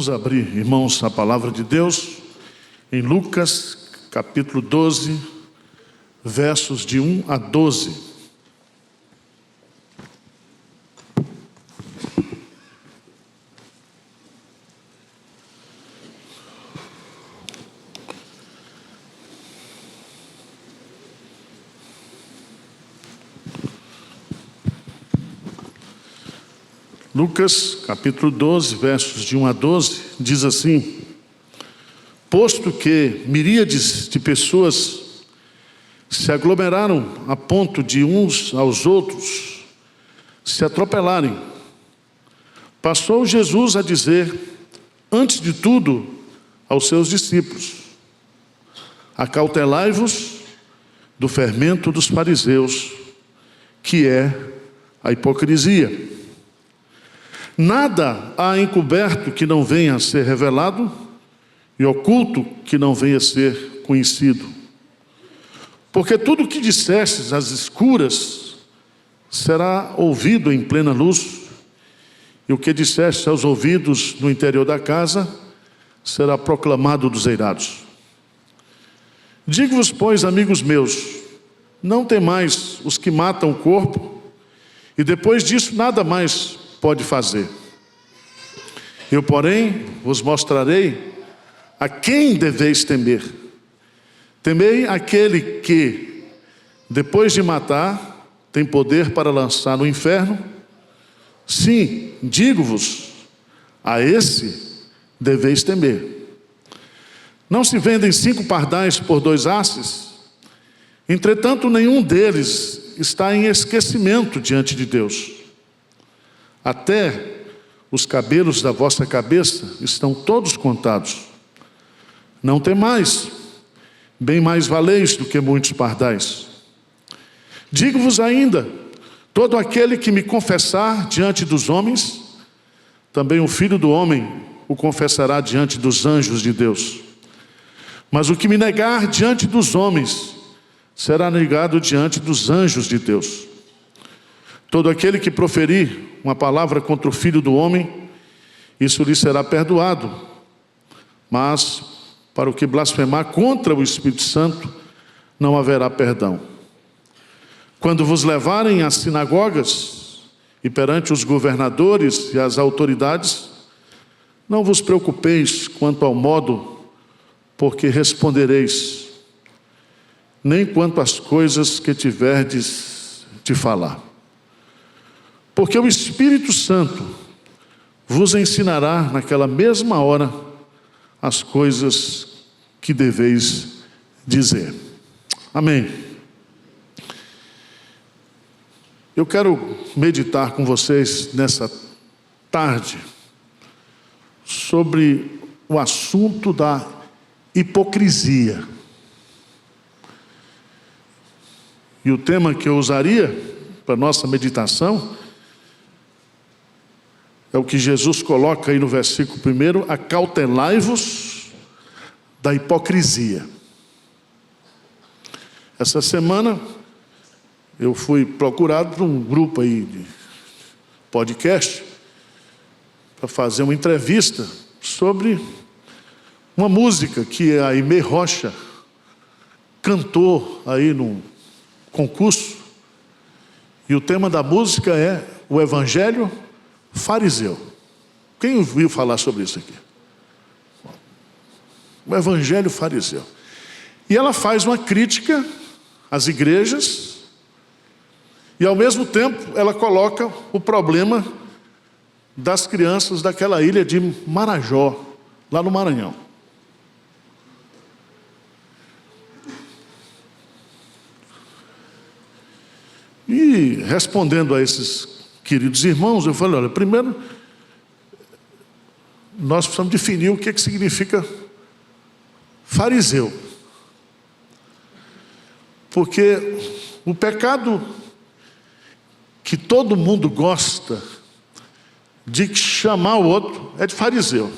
Vamos abrir, irmãos, a palavra de Deus em Lucas, capítulo 12, versos de 1 a 12. Lucas, capítulo 12, versos de 1 a 12, diz assim: posto que miríades de pessoas se aglomeraram a ponto de uns aos outros se atropelarem, passou Jesus a dizer, antes de tudo, aos seus discípulos: acautelai-vos do fermento dos fariseus, que é a hipocrisia. Nada há encoberto que não venha a ser revelado, e oculto que não venha a ser conhecido. Porque tudo o que dissestes às escuras será ouvido em plena luz, e o que disseste aos ouvidos no interior da casa será proclamado dos eirados. Digo-vos, pois, amigos meus, não temais os que matam o corpo, e depois disso nada mais pode fazer. Eu, porém, vos mostrarei a quem deveis temer. Temei aquele que, depois de matar, tem poder para lançar no inferno. Sim, digo-vos, a esse deveis temer. Não se vendem 5 pardais por 2 asses? Entretanto, nenhum deles está em esquecimento diante de Deus. Até os cabelos da vossa cabeça estão todos contados. Não temais, bem mais valeis do que muitos pardais. Digo-vos ainda, todo aquele que me confessar diante dos homens, também o Filho do Homem o confessará diante dos anjos de Deus. Mas o que me negar diante dos homens, será negado diante dos anjos de Deus. Todo aquele que proferir uma palavra contra o Filho do Homem, isso lhe será perdoado. Mas para o que blasfemar contra o Espírito Santo, não haverá perdão. Quando vos levarem às sinagogas e perante os governadores e as autoridades, não vos preocupeis quanto ao modo por que respondereis, nem quanto às coisas que tiverdes de falar. Porque o Espírito Santo vos ensinará naquela mesma hora as coisas que deveis dizer. Amém. Eu quero meditar com vocês nessa tarde sobre o assunto da hipocrisia. E o tema que eu usaria para nossa meditação é o que Jesus coloca aí no versículo 1, acautelai-vos da hipocrisia. Essa semana eu fui procurado por um grupo aí de podcast para fazer uma entrevista sobre uma música que a Aimee Rocha cantou aí num concurso, e o tema da música é o Evangelho fariseu. Quem ouviu falar sobre isso aqui? O Evangelho fariseu. E ela faz uma crítica às igrejas e, ao mesmo tempo, ela coloca o problema das crianças daquela ilha de Marajó, lá no Maranhão. E, respondendo a esses queridos irmãos, eu falei, olha, primeiro, nós precisamos definir o que significa fariseu. Porque o pecado que todo mundo gosta de chamar o outro é de fariseu.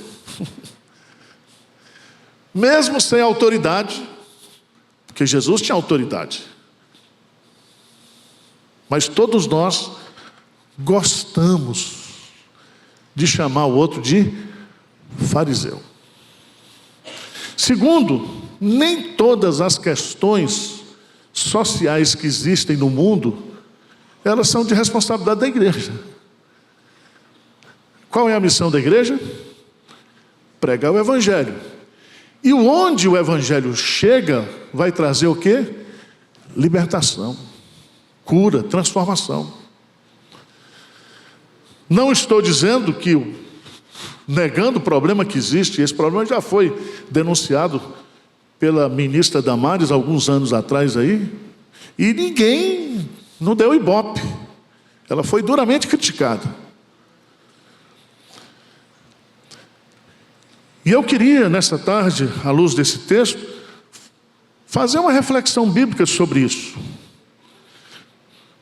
Mesmo sem autoridade, porque Jesus tinha autoridade. Mas todos nós gostamos de chamar o outro de fariseu. Segundo, nem todas as questões sociais que existem no mundo, elas são de responsabilidade da igreja. Qual é a missão da igreja? Pregar o evangelho. E onde o evangelho chega, vai trazer o quê? Libertação, cura, transformação. Não estou dizendo que, negando o problema que existe, esse problema já foi denunciado pela ministra Damares alguns anos atrás aí, e ninguém não deu ibope. Ela foi duramente criticada. E eu queria, nessa tarde, à luz desse texto, fazer uma reflexão bíblica sobre isso.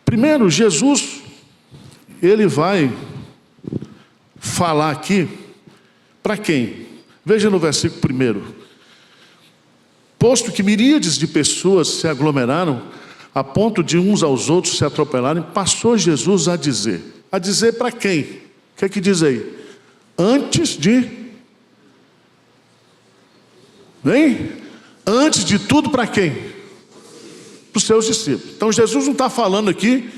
Primeiro, Jesus, ele vai falar aqui para quem? Veja no versículo 1. Posto que miríades de pessoas se aglomeraram, a ponto de uns aos outros se atropelarem, passou Jesus a dizer. A dizer para quem? O que é que diz aí? Antes de... Bem? Antes de tudo para quem? Para os seus discípulos. Então Jesus não está falando aqui,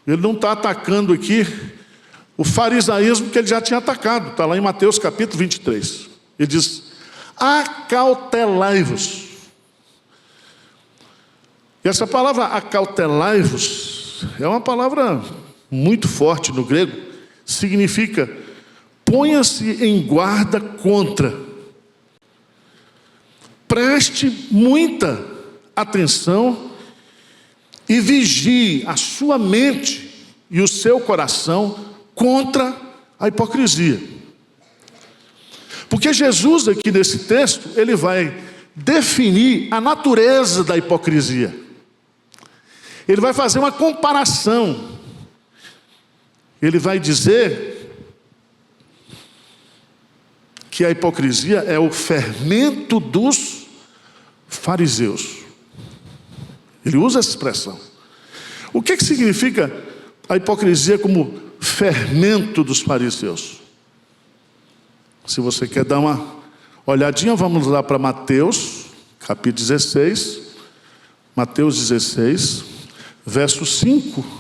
ele não está atacando aqui o farisaísmo que ele já tinha atacado. Está lá em Mateus capítulo 23. Ele diz, acautelai-vos. E essa palavra acautelai-vos é uma palavra muito forte no grego. Significa, ponha-se em guarda contra. Preste muita atenção e vigie a sua mente e o seu coração contra a hipocrisia. Porque Jesus aqui nesse texto, ele vai definir a natureza da hipocrisia. Ele vai fazer uma comparação. Ele vai dizer que a hipocrisia é o fermento dos fariseus. Ele usa essa expressão. O que significa a hipocrisia como fermento dos fariseus? Se você quer dar uma olhadinha, vamos lá para Mateus, capítulo 16. Mateus 16, verso 5.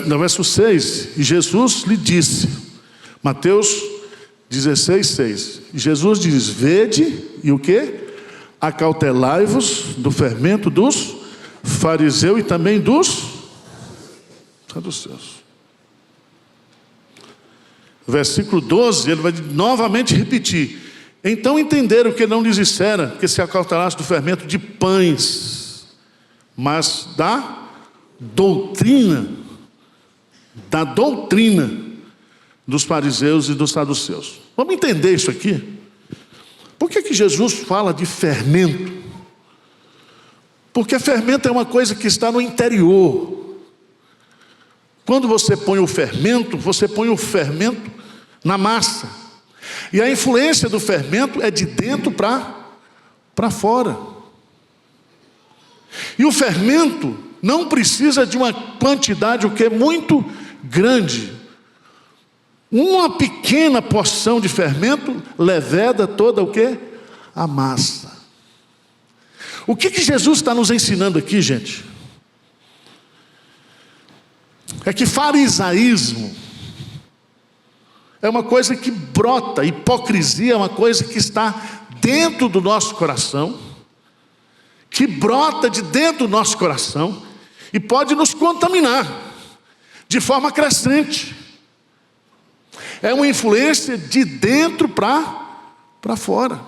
No verso 6, e Jesus lhe disse, Mateus 16, 6. E Jesus diz, vede, e o quê? Acautelai-vos do fermento dos fariseus e também dos saduceus. Versículo 12, ele vai novamente repetir. Então entenderam que não lhes dissera que se acautelasse do fermento de pães, mas da doutrina dos fariseus e dos saduceus. Vamos entender isso aqui? Por que Jesus fala de fermento? Porque fermento é uma coisa que está no interior. Quando você põe o fermento na massa. E a influência do fermento é de dentro para fora. E o fermento não precisa de uma quantidade, o que é muito grande. Uma pequena porção de fermento leveda toda o quê? A massa. O que Jesus está nos ensinando aqui, gente? É que farisaísmo é uma coisa que brota, hipocrisia é uma coisa que está dentro do nosso coração, que brota de dentro do nosso coração e pode nos contaminar de forma crescente. É uma influência de dentro para fora.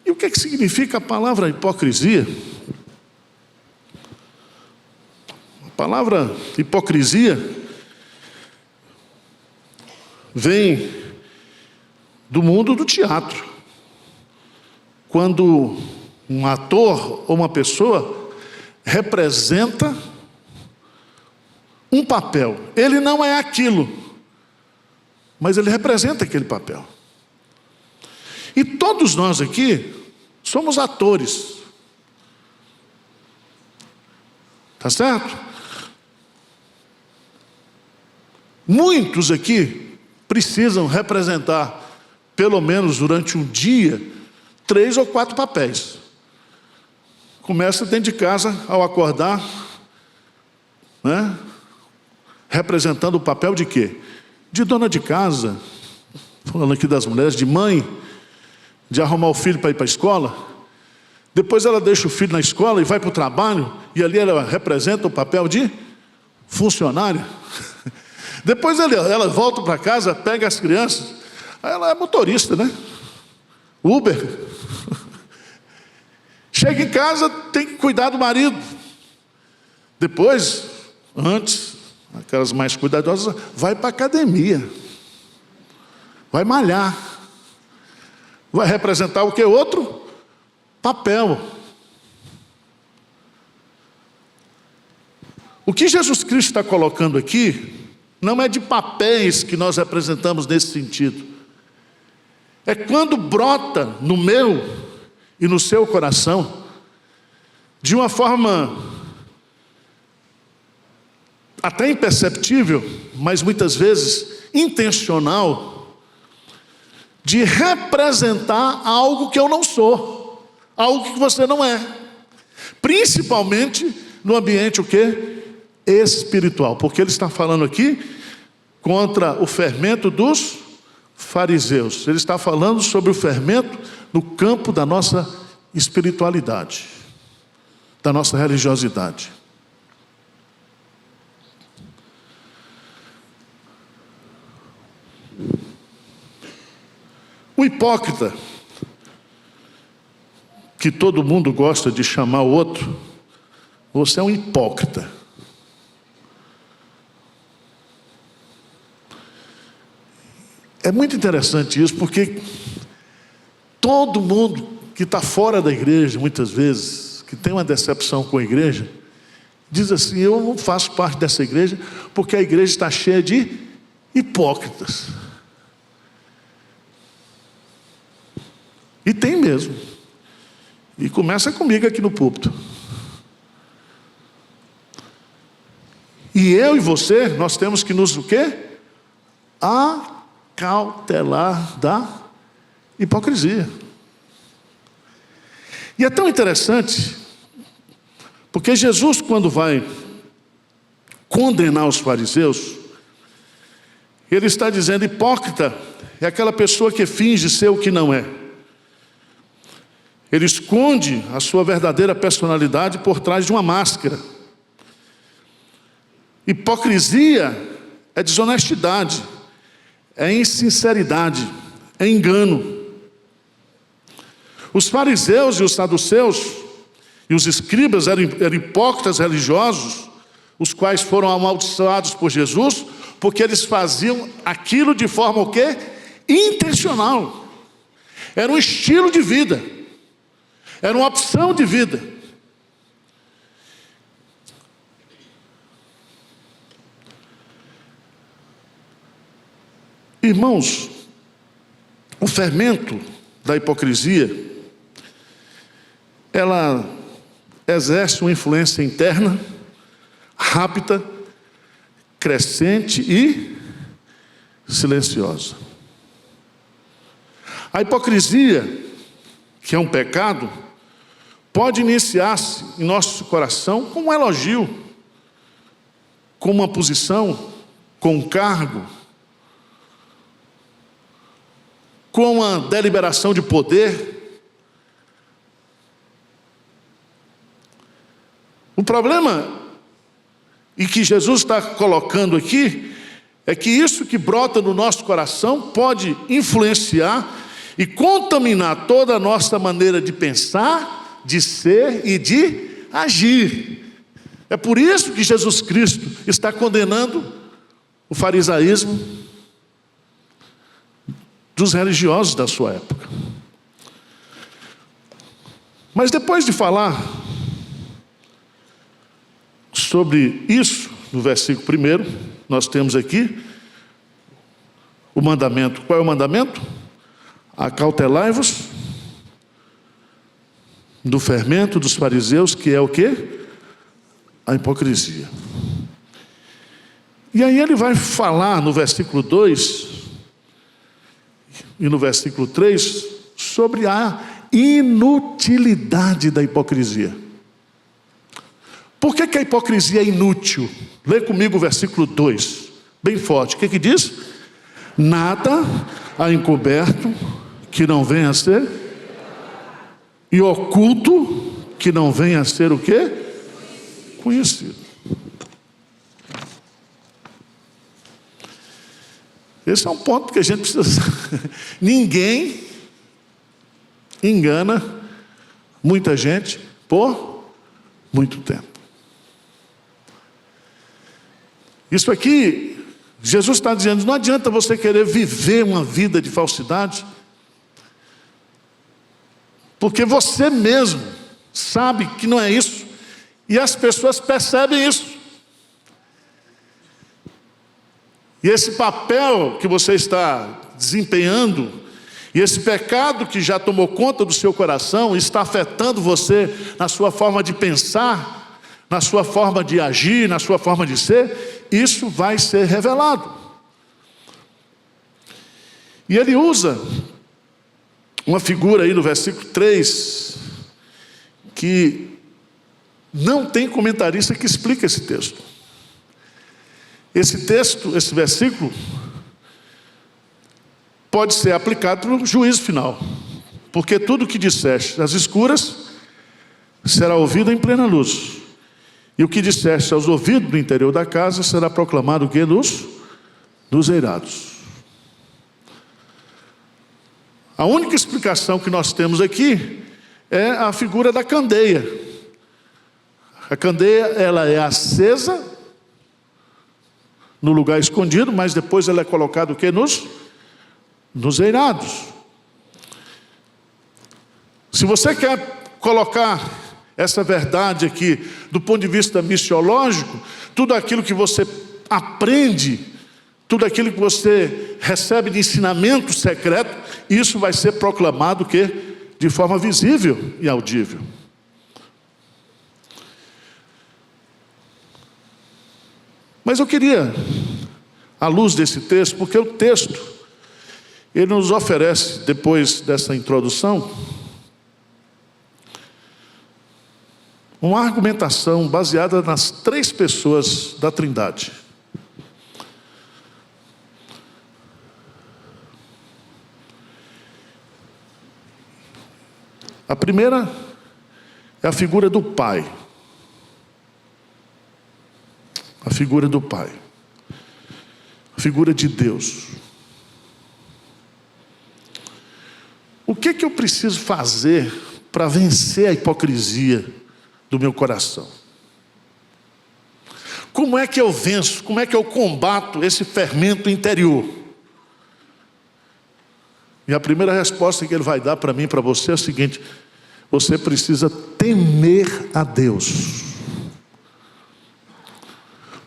E o que significa a palavra hipocrisia? A palavra hipocrisia vem do mundo do teatro. Quando um ator ou uma pessoa representa um papel. Ele não é aquilo, mas ele representa aquele papel. E todos nós aqui somos atores. Tá certo? Muitos aqui precisam representar, pelo menos durante um dia, 3 ou 4 papéis. Começa dentro de casa, ao acordar, né? Representando o papel de quê? De dona de casa, falando aqui das mulheres, de mãe, de arrumar o filho para ir para a escola. Depois ela deixa o filho na escola e vai para o trabalho, e ali ela representa o papel de funcionária. Depois ela volta para casa, pega as crianças, aí ela é motorista, né? Uber. Chega em casa, tem que cuidar do marido. Depois, antes, aquelas mais cuidadosas, vai para a academia. Vai malhar. Vai representar o que? Outro papel. O que Jesus Cristo está colocando aqui não é de papéis que nós representamos nesse sentido. É quando brota no meu e no seu coração, de uma forma até imperceptível, mas muitas vezes intencional, de representar algo que eu não sou, algo que você não é. Principalmente no ambiente o quê? Espiritual, porque ele está falando aqui contra o fermento dos fariseus. Ele está falando sobre o fermento no campo da nossa espiritualidade, da nossa religiosidade. O hipócrita, que todo mundo gosta de chamar o outro, você é um hipócrita. É muito interessante isso, porque todo mundo que está fora da igreja, muitas vezes, que tem uma decepção com a igreja, diz assim: eu não faço parte dessa igreja, porque a igreja está cheia de hipócritas. E tem mesmo. E começa comigo aqui no púlpito. E eu e você, nós temos que nos o quê? Acautelar da hipocrisia. E é tão interessante, porque Jesus, quando vai condenar os fariseus, ele está dizendo: hipócrita é aquela pessoa que finge ser o que não é. Ele esconde a sua verdadeira personalidade por trás de uma máscara. Hipocrisia é desonestidade, é insinceridade, é engano. Os fariseus e os saduceus e os escribas eram hipócritas religiosos, os quais foram amaldiçoados por Jesus, porque eles faziam aquilo de forma o quê? Intencional. Era um estilo de vida, era uma opção de vida. Irmãos, o fermento da hipocrisia, ela exerce uma influência interna, rápida, crescente e silenciosa. A hipocrisia, que é um pecado, pode iniciar-se em nosso coração com um elogio, com uma posição, com um cargo, com uma deliberação de poder. O problema, e que Jesus está colocando aqui, é que isso que brota no nosso coração pode influenciar e contaminar toda a nossa maneira de pensar, de ser e de agir. É por isso que Jesus Cristo está condenando o farisaísmo dos religiosos da sua época. Mas depois de falar sobre isso, no versículo 1, nós temos aqui o mandamento. Qual é o mandamento? Acautelai-vos do fermento dos fariseus, que é o quê? a hipocrisia. E aí ele vai falar no versículo 2 e no versículo 3 sobre a inutilidade da hipocrisia. Por que a hipocrisia é inútil? Lê comigo o versículo 2, bem forte. O que diz? Nada há encoberto que não venha a ser, e oculto que não venha a ser o quê? Conhecido. Esse é um ponto que a gente precisa. Ninguém engana muita gente por muito tempo. Isso aqui, Jesus está dizendo, não adianta você querer viver uma vida de falsidade, porque você mesmo sabe que não é isso, e as pessoas percebem isso. E esse papel que você está desempenhando, e esse pecado que já tomou conta do seu coração, está afetando você na sua forma de pensar, na sua forma de agir, na sua forma de ser, isso vai ser revelado. E ele usa uma figura aí no versículo 3, que não tem comentarista que explique esse texto. Esse texto, esse versículo, pode ser aplicado para o juízo final. Porque tudo que disseste às escuras será ouvido em plena luz. E o que disseste aos ouvidos do interior da casa será proclamado o quê? Nos eirados. A única explicação que nós temos aqui é a figura da candeia. A candeia, ela é acesa no lugar escondido, mas depois ela é colocada o quê? Nos eirados. Se você quer colocar essa verdade aqui do ponto de vista missiológico, tudo aquilo que você aprende, tudo aquilo que você recebe de ensinamento secreto, isso vai ser proclamado o quê? De forma visível e audível. Mas eu queria, à luz desse texto, porque o texto, ele nos oferece, depois dessa introdução, uma argumentação baseada nas 3 pessoas da Trindade. A primeira é a figura do Pai. A figura do Pai. A figura de Deus. O que eu preciso fazer para vencer a hipocrisia do meu coração? Como é que eu venço? Como é que eu combato esse fermento interior? E a primeira resposta que ele vai dar para mim e para você é a seguinte: você precisa temer a Deus.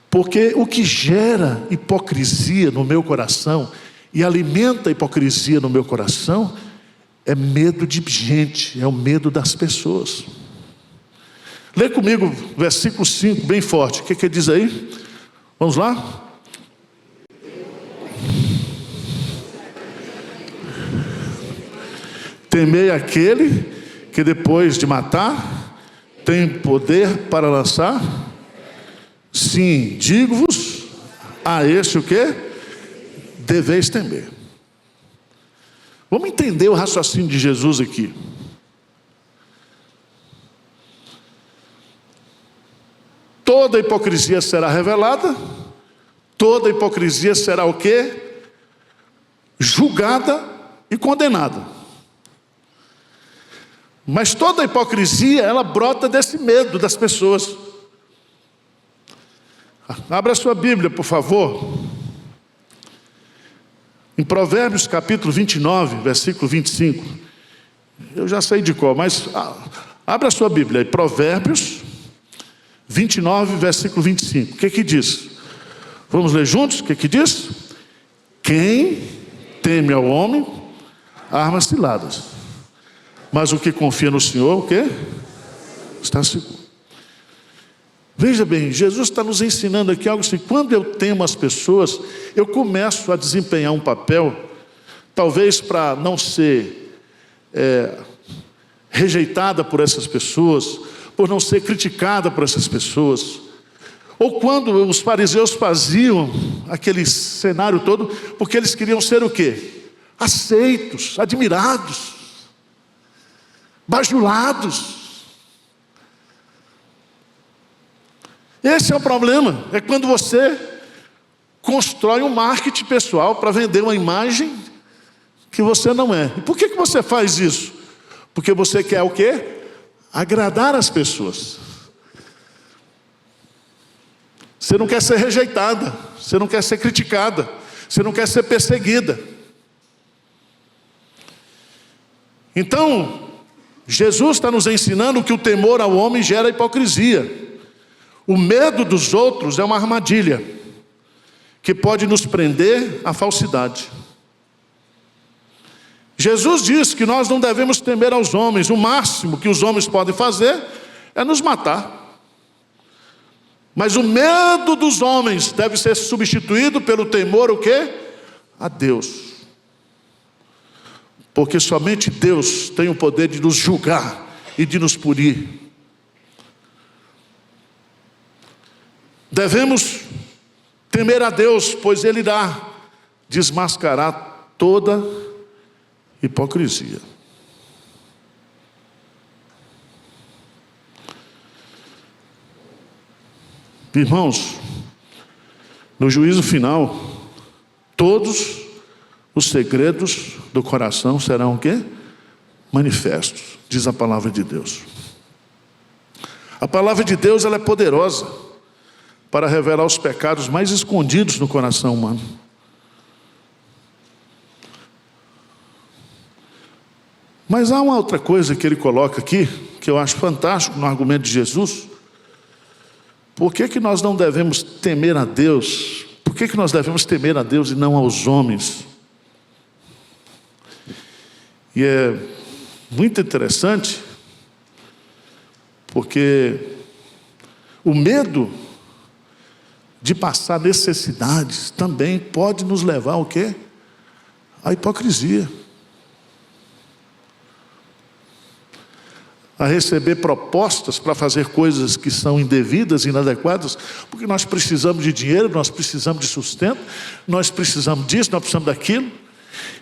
Porque o que gera hipocrisia no meu coração e alimenta a hipocrisia no meu coração é medo de gente, é o medo das pessoas. Lê comigo versículo 5, bem forte. O que diz aí? Vamos lá? Temei aquele que depois de matar tem poder para lançar. Sim, digo-vos, a este o quê? Deveis temer. Vamos entender o raciocínio de Jesus aqui. Toda hipocrisia será revelada, toda hipocrisia será o quê? Julgada e condenada. Mas toda hipocrisia, ela brota desse medo das pessoas. Abra a sua Bíblia, por favor. Em Provérbios capítulo 29, versículo 25. Eu já sei de qual, mas abra a sua Bíblia. Provérbios 29, versículo 25. O que diz? Vamos ler juntos? O que diz? Quem teme ao homem, armas ciladas. Mas o que confia no Senhor, o quê? Está seguro. Veja bem, Jesus está nos ensinando aqui algo assim: quando eu temo as pessoas, eu começo a desempenhar um papel, talvez para não ser rejeitada por essas pessoas, por não ser criticada por essas pessoas. Ou quando os fariseus faziam aquele cenário todo, porque eles queriam ser o quê? Aceitos, admirados, bajulados. Esse é o problema, é quando você constrói um marketing pessoal para vender uma imagem que você não é. E por que você faz isso? Porque você quer o quê? Agradar as pessoas. Você não quer ser rejeitada, você não quer ser criticada, você não quer ser perseguida. Então, Jesus está nos ensinando que o temor ao homem gera hipocrisia. O medo dos outros é uma armadilha que pode nos prender à falsidade. Jesus diz que nós não devemos temer aos homens. O máximo que os homens podem fazer é nos matar. Mas o medo dos homens deve ser substituído pelo temor o quê? A Deus. Porque somente Deus tem o poder de nos julgar e de nos punir. Devemos temer a Deus, pois Ele irá desmascarar toda hipocrisia. Irmãos, no juízo final, todos os segredos do coração serão o quê? Manifestos, diz a palavra de Deus. A palavra de Deus, ela é poderosa para revelar os pecados mais escondidos no coração humano. Mas há uma outra coisa que ele coloca aqui, que eu acho fantástico no argumento de Jesus. Por que nós não devemos temer a Deus? Por que nós devemos temer a Deus e não aos homens? E é muito interessante, porque o medo de passar necessidades também pode nos levar ao quê? À hipocrisia. A receber propostas para fazer coisas que são indevidas, inadequadas, porque nós precisamos de dinheiro, nós precisamos de sustento, nós precisamos disso, nós precisamos daquilo,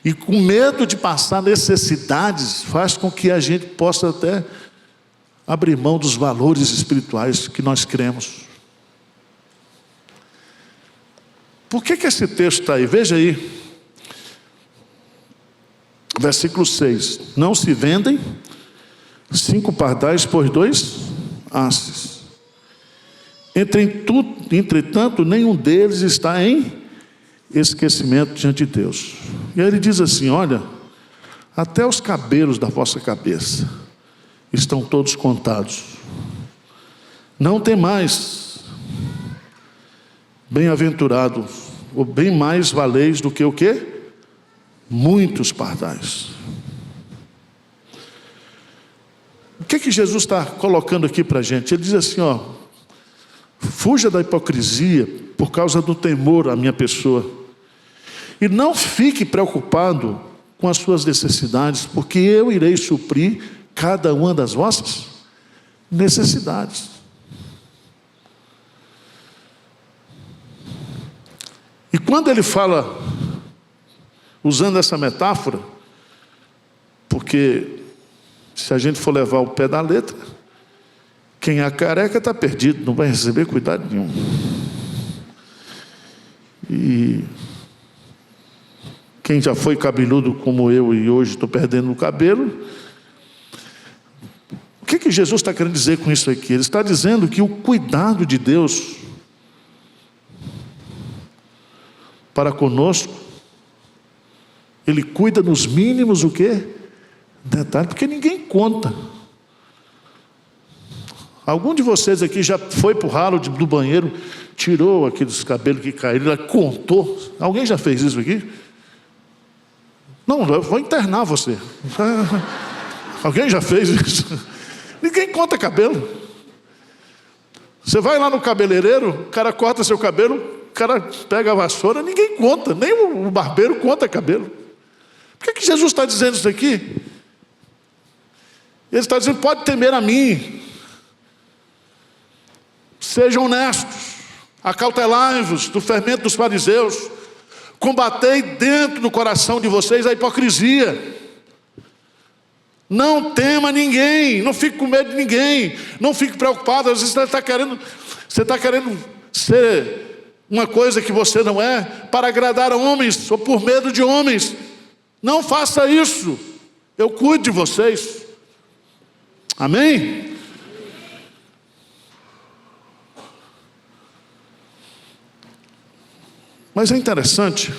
e com medo de passar necessidades, faz com que a gente possa até abrir mão dos valores espirituais que nós cremos. Por que esse texto está aí? Veja aí, versículo 6. Não se vendem 5 pardais por 2 asses. Entretanto, nenhum deles está em esquecimento diante de Deus. E aí ele diz assim: olha, até os cabelos da vossa cabeça estão todos contados. Não tem mais, bem-aventurado, ou bem mais valeis do que o quê? Muitos pardais. O que Jesus está colocando aqui para a gente? Ele diz assim, ó: fuja da hipocrisia por causa do temor à minha pessoa. E não fique preocupado com as suas necessidades, porque eu irei suprir cada uma das vossas necessidades. E quando ele fala, usando essa metáfora, porque se a gente for levar o pé da letra, quem é careca está perdido, não vai receber cuidado nenhum. E quem já foi cabeludo como eu e hoje estou perdendo o cabelo, o que Jesus está querendo dizer com isso aqui? Ele está dizendo que o cuidado de Deus para conosco, Ele cuida nos mínimos o quê? Detalhe, porque ninguém conta. Algum de vocês aqui já foi para o ralo do banheiro, tirou aqueles cabelos que caíram, contou? Alguém já fez isso aqui? Não, eu vou internar você. Alguém já fez isso? Ninguém conta cabelo. Você vai lá no cabeleireiro, o cara corta seu cabelo, o cara pega a vassoura, ninguém conta, nem o barbeiro conta cabelo. Por que Jesus está dizendo isso aqui? Ele está dizendo, pode temer a mim. Sejam honestos, acautelai-vos do fermento dos fariseus, combatei dentro do coração de vocês a hipocrisia. Não tema ninguém, não fique com medo de ninguém, não fique preocupado. Às vezes você está querendo ser uma coisa que você não é, para agradar a homens, ou por medo de homens. Não faça isso, eu cuido de vocês. Amém? Mas é interessante,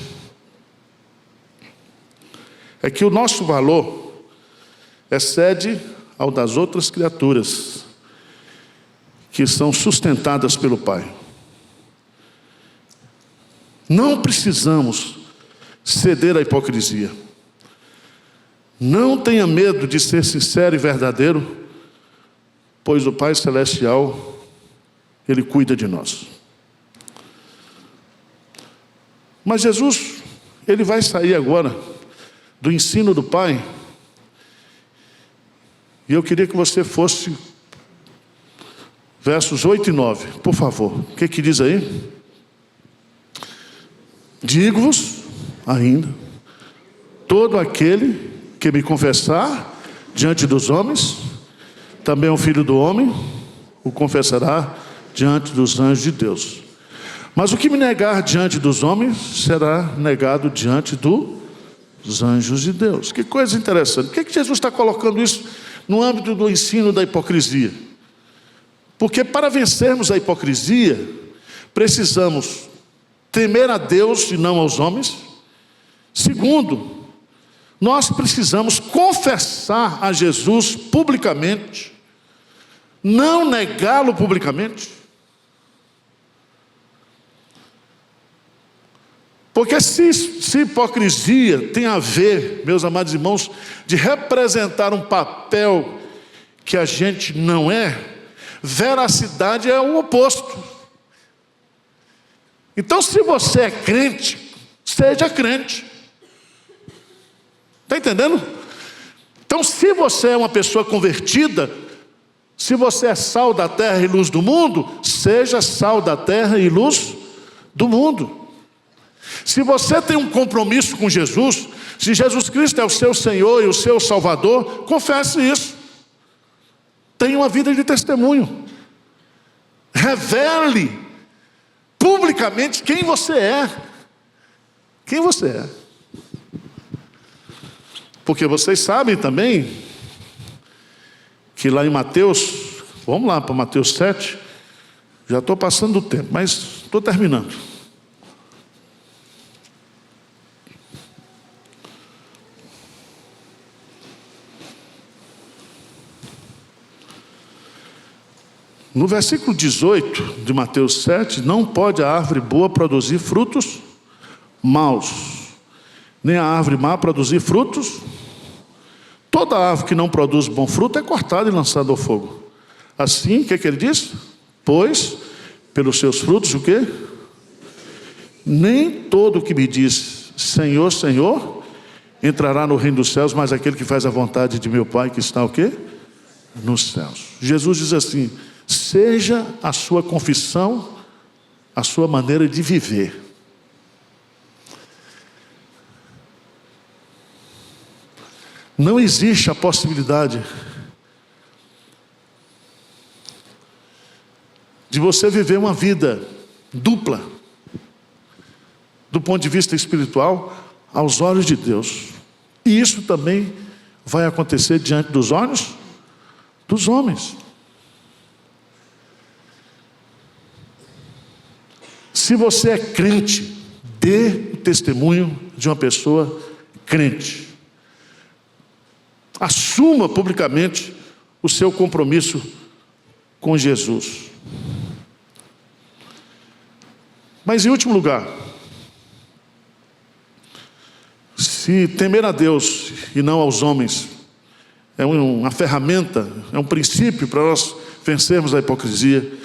é que o nosso valor excede ao das outras criaturas que são sustentadas pelo Pai. Não precisamos ceder à hipocrisia. Não tenha medo de ser sincero e verdadeiro, pois o Pai Celestial, Ele cuida de nós. Mas Jesus, Ele vai sair agora do ensino do Pai, e eu queria que você fosse versos 8 e 9, por favor. O que diz aí? Digo-vos ainda, todo aquele que me confessar diante dos homens, também o Filho do Homem o confessará diante dos anjos de Deus. Mas o que me negar diante dos homens, será negado diante dos anjos de Deus. Que coisa interessante. Por que Jesus está colocando isso no âmbito do ensino da hipocrisia? Porque para vencermos a hipocrisia, precisamos temer a Deus e não aos homens. Segundo, nós precisamos confessar a Jesus publicamente, não negá-lo publicamente. Porque se hipocrisia tem a ver, meus amados irmãos, de representar um papel que a gente não é, veracidade é o oposto. Então, se você é crente, seja crente. Está entendendo? Então, se você é uma pessoa convertida, se você é sal da terra e luz do mundo, seja sal da terra e luz do mundo. Se você tem um compromisso com Jesus, se Jesus Cristo é o seu Senhor e o seu Salvador, confesse isso. Tenha uma vida de testemunho. Revele publicamente quem você é. Quem você é. Porque vocês sabem também que lá em Mateus, vamos lá para Mateus 7, já estou passando o tempo, mas estou terminando. No versículo 18 de Mateus 7, não pode a árvore boa produzir frutos maus, nem a árvore má produzir frutos. Toda árvore que não produz bom fruto é cortada e lançada ao fogo. Assim, o que ele diz? Pois, pelos seus frutos, o quê? Nem todo o que me diz Senhor, Senhor, entrará no reino dos céus, mas aquele que faz a vontade de meu Pai que está o quê? Nos céus. Jesus diz assim, seja a sua confissão, a sua maneira de viver. Não existe a possibilidade de você viver uma vida dupla, do ponto de vista espiritual, aos olhos de Deus. E isso também vai acontecer diante dos olhos dos homens. Se você é crente, dê o testemunho de uma pessoa crente. Assuma publicamente o seu compromisso com Jesus. Mas em último lugar, se temer a Deus e não aos homens é uma ferramenta, é um princípio para nós vencermos a hipocrisia.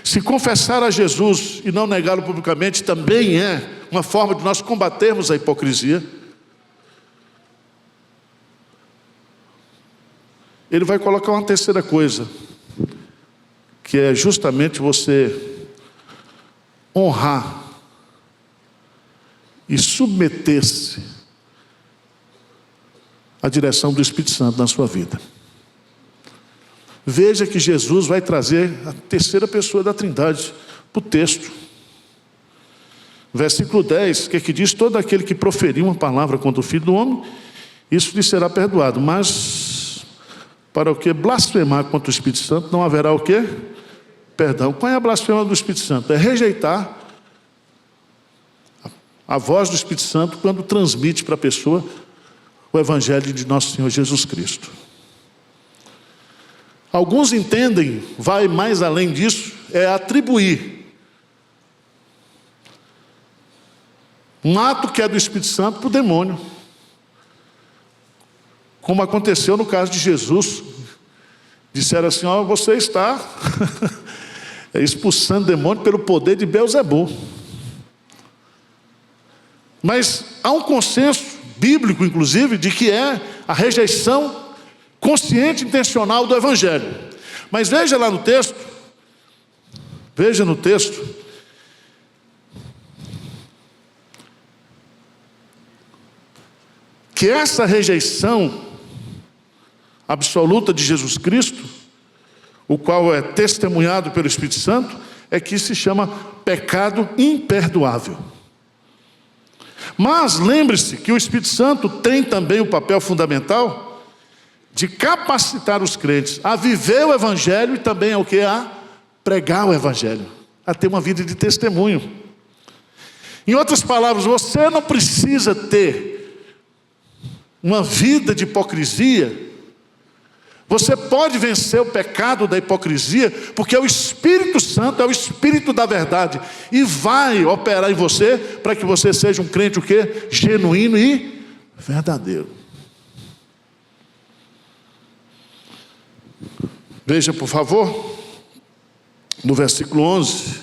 Se confessar a Jesus e não negá-lo publicamente também é uma forma de nós combatermos a hipocrisia. Ele vai colocar uma terceira coisa, que é justamente você honrar e submeter-se à direção do Espírito Santo na sua vida. Veja que Jesus vai trazer a terceira pessoa da Trindade para o texto. Versículo 10, que diz: todo aquele que proferir uma palavra contra o Filho do Homem, isso lhe será perdoado. Mas para o que blasfemar contra o Espírito Santo, não haverá o quê? Perdão. Qual é a blasfêmia do Espírito Santo? É rejeitar a voz do Espírito Santo quando transmite para a pessoa o Evangelho de nosso Senhor Jesus Cristo. Alguns entendem, vai mais além disso, é atribuir um ato que é do Espírito Santo para o demônio. Como aconteceu no caso de Jesus. Disseram assim: ó, você está expulsando demônio pelo poder de Beelzebul. Mas há um consenso bíblico, inclusive, de que é a rejeição consciente e intencional do Evangelho. Mas veja lá no texto, veja no texto, que essa rejeição absoluta de Jesus Cristo, o qual é testemunhado pelo Espírito Santo, é que se chama pecado imperdoável. Mas lembre-se que o Espírito Santo tem também o papel fundamental de capacitar os crentes a viver o Evangelho e também ao que? A pregar o Evangelho, a ter uma vida de testemunho. Em outras palavras, você não precisa ter uma vida de hipocrisia. Você pode vencer o pecado da hipocrisia, porque o Espírito Santo é o Espírito da verdade e vai operar em você para que você seja um crente o quê? Genuíno e verdadeiro. Veja, por favor, no versículo 11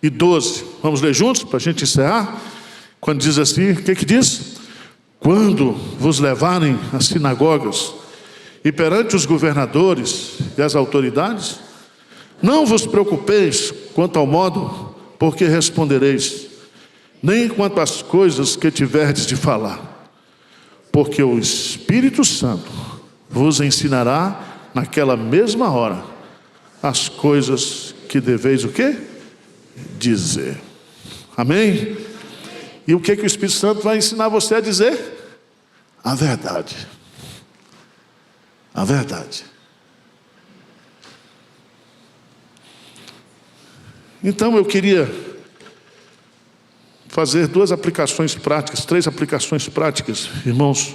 e 12. Vamos ler juntos para a gente encerrar? Quando diz assim, o que diz? Quando vos levarem às sinagogas e perante os governadores e as autoridades, não vos preocupeis quanto ao modo por que respondereis, nem quanto às coisas que tiverdes de falar, porque o Espírito Santo vos ensinará naquela mesma hora as coisas que deveis o quê? Dizer. Amém? E o que o Espírito Santo vai ensinar você a dizer? A verdade. A verdade. Então eu queria fazer duas aplicações práticas, três aplicações práticas, irmãos,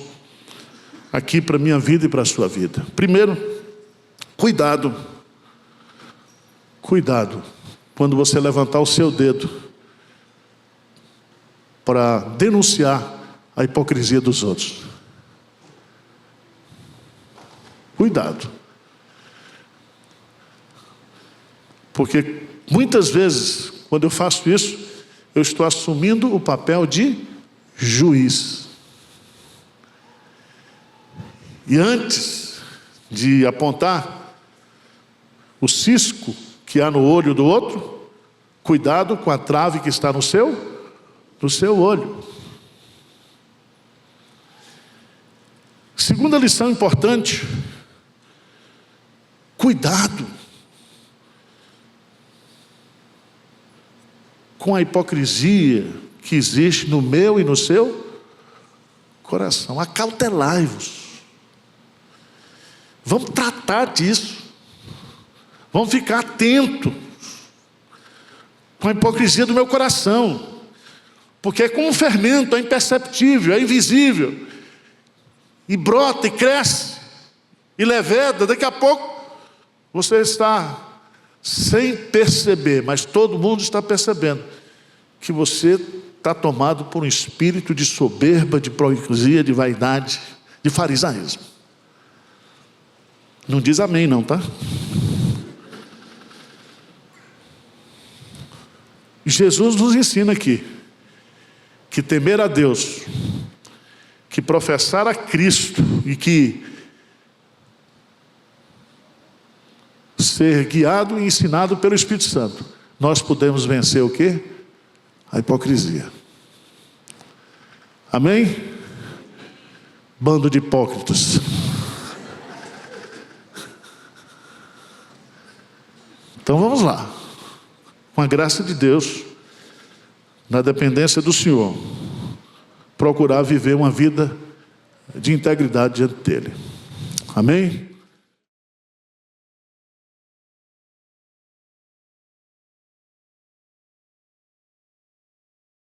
aqui para a minha vida e para a sua vida. Primeiro, cuidado quando você levantar o seu dedo para denunciar a hipocrisia dos outros. Cuidado. Porque muitas vezes, quando eu faço isso, eu estou assumindo o papel de juiz. E antes de apontar o cisco que há no olho do outro, cuidado com a trave que está no seu olho. Segunda lição importante: cuidado com a hipocrisia que existe no meu e no seu coração. Acautelai-vos. Vamos tratar disso. Vamos ficar atentos com a hipocrisia do meu coração. Porque é como um fermento, é imperceptível, é invisível. E brota, e cresce, e leveda. Daqui a pouco, você está sem perceber, mas todo mundo está percebendo, que você está tomado por um espírito de soberba, de hipocrisia, de vaidade, de farisaísmo. Não diz amém não, tá? Jesus nos ensina aqui que temer a Deus, que professar a Cristo e que ser guiado e ensinado pelo Espírito Santo, nós podemos vencer o quê? A hipocrisia. Amém? Bando de hipócritas. Então vamos lá. Com a graça de Deus, na dependência do Senhor, procurar viver uma vida de integridade diante dele. Amém?